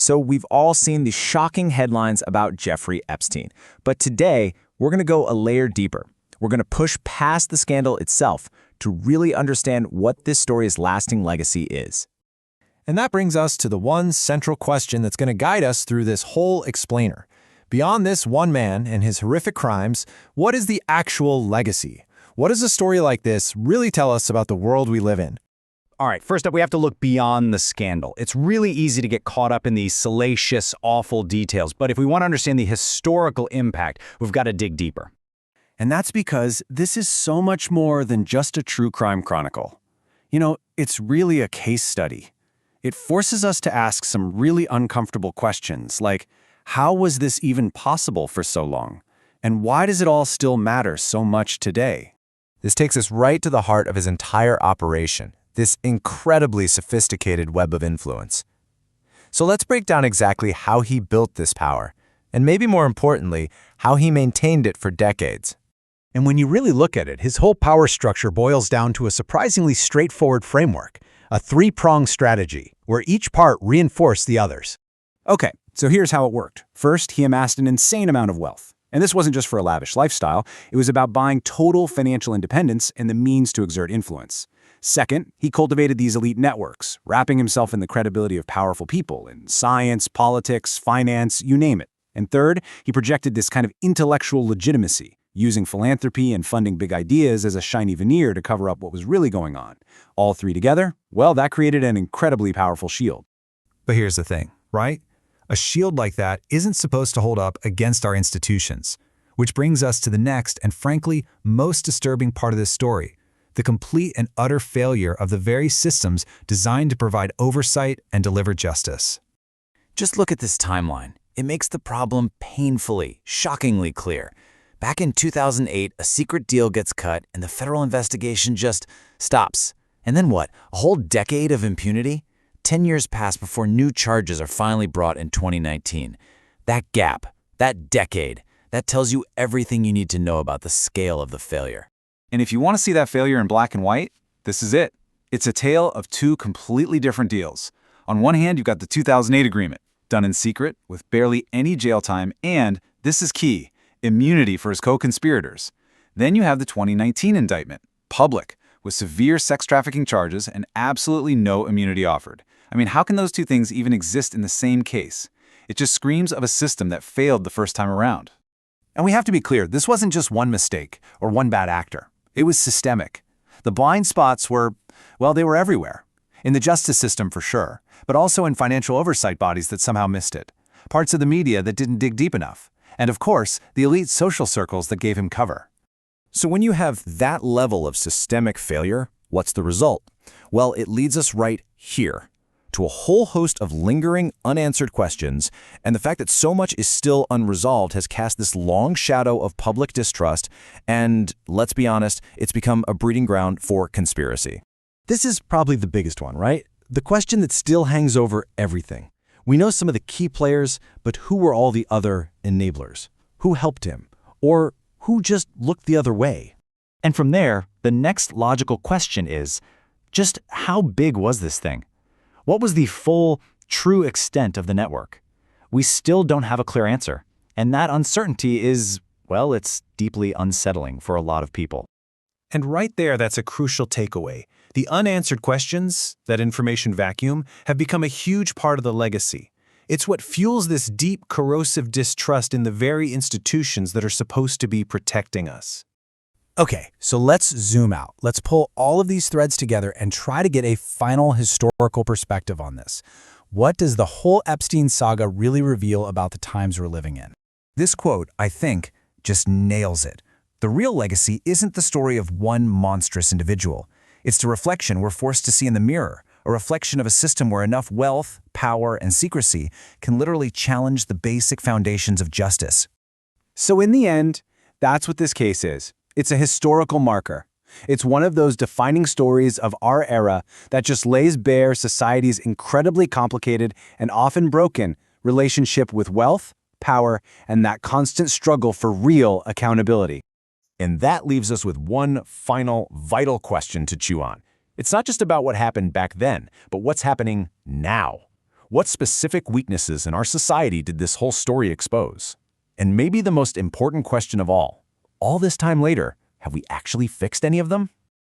So we've all seen the shocking headlines about Jeffrey Epstein. But today, we're going to go a layer deeper. We're going to push past the scandal itself to really understand what this story's lasting legacy is. And that brings us to the one central question that's going to guide us through this whole explainer. Beyond this one man and his horrific crimes, what is the actual legacy? What does a story like this really tell us about the world we live in? All right, first up, we have to look beyond the scandal. It's really easy to get caught up in the salacious, awful details, but if we want to understand the historical impact, we've got to dig deeper. And that's because this is so much more than just a true crime chronicle. It's really a case study. It forces us to ask some really uncomfortable questions, like, how was this even possible for so long? And why does it all still matter so much today? This takes us right to the heart of his entire operation, this incredibly sophisticated web of influence. So let's break down exactly how he built this power, and maybe more importantly, how he maintained it for decades. And when you really look at it, his whole power structure boils down to a surprisingly straightforward framework, a three-pronged strategy, where each part reinforced the others. Okay, so here's how it worked. First, he amassed an insane amount of wealth. And this wasn't just for a lavish lifestyle, it was about buying total financial independence and the means to exert influence. Second, he cultivated these elite networks, wrapping himself in the credibility of powerful people in science, politics, finance, you name it. And third, he projected this kind of intellectual legitimacy, using philanthropy and funding big ideas as a shiny veneer to cover up what was really going on. All three together, well, that created an incredibly powerful shield. But here's the thing, right? A shield like that isn't supposed to hold up against our institutions, which brings us to the next and frankly most disturbing part of this story, the complete and utter failure of the very systems designed to provide oversight and deliver justice. Just look at this timeline. It makes the problem painfully, shockingly clear. Back in 2008, a secret deal gets cut and the federal investigation just stops. And then what? A whole decade of impunity? 10 years pass before new charges are finally brought in 2019. That gap, that decade, that tells you everything you need to know about the scale of the failure. And if you want to see that failure in black and white, this is it. It's a tale of two completely different deals. On one hand, you've got the 2008 agreement, done in secret, with barely any jail time, and, this is key, immunity for his co-conspirators. Then you have the 2019 indictment, public, with severe sex trafficking charges and absolutely no immunity offered. I mean, how can those two things even exist in the same case? It just screams of a system that failed the first time around. And we have to be clear, this wasn't just one mistake or one bad actor. It was systemic. The blind spots were, well, they were everywhere. In the justice system for sure, but also in financial oversight bodies that somehow missed it. Parts of the media that didn't dig deep enough. And of course, the elite social circles that gave him cover. So when you have that level of systemic failure, what's the result? Well, it leads us right here to a whole host of lingering, unanswered questions, and the fact that so much is still unresolved has cast this long shadow of public distrust, and let's be honest, it's become a breeding ground for conspiracy. This is probably the biggest one, right? The question that still hangs over everything. We know some of the key players, but who were all the other enablers? Who helped him? Or who just looked the other way? And from there, the next logical question is, just how big was this thing? What was the full, true extent of the network? We still don't have a clear answer, and that uncertainty is, well, it's deeply unsettling for a lot of people. And right there, that's a crucial takeaway. The unanswered questions, that information vacuum, have become a huge part of the legacy. It's what fuels this deep, corrosive distrust in the very institutions that are supposed to be protecting us. Okay, so let's zoom out. Let's pull all of these threads together and try to get a final historical perspective on this. What does the whole Epstein saga really reveal about the times we're living in? This quote, I think, just nails it. The real legacy isn't the story of one monstrous individual. It's the reflection we're forced to see in the mirror, a reflection of a system where enough wealth, power, and secrecy can literally challenge the basic foundations of justice. So in the end, that's what this case is. It's a historical marker. It's one of those defining stories of our era that just lays bare society's incredibly complicated and often broken relationship with wealth, power, and that constant struggle for real accountability. And that leaves us with one final, vital question to chew on. It's not just about what happened back then, but what's happening now. What specific weaknesses in our society did this whole story expose? And maybe the most important question of all this time later, have we actually fixed any of them?